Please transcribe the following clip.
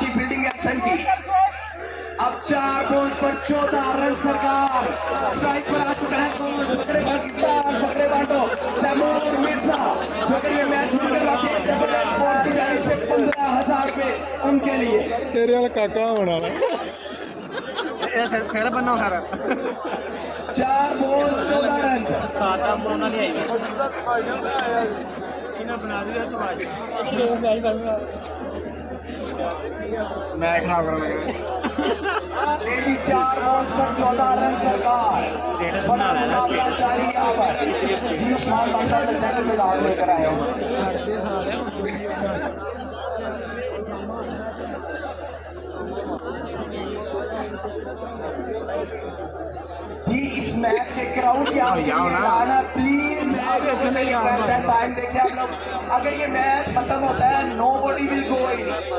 अच्छी फील्डिंग है सन की। अब 4 बॉल पर 14 रन सरकार। स्ट्राइक पर आ चुका है पकड़े पाकिस्तान, पकड़े बांटो तैमूर मिर्जा जो कि ये मैच विन करवाते हैं डबल स्पोर्ट्स की जानिब से 15,000 रुपए उनके लिए। तेरे वाला काका होना खैर बनना खैर 4 बॉल 14 रन। खाता बोलना नहीं आएगा इन्हें बना दिया मैं खराब कर लगा लेडी 4 बॉल पर 14 रन सरकार। स्टेटस बना रहा है ना स्टेटस यहाँ पर जी उस्मान बादशाह का जैकेट में दाव लेकर आए हो। जी इस मैच के क्राउड की आना प्लीज टाइम देखिए आप लोग। अगर ये मैच खत्म होता है nobody will go in.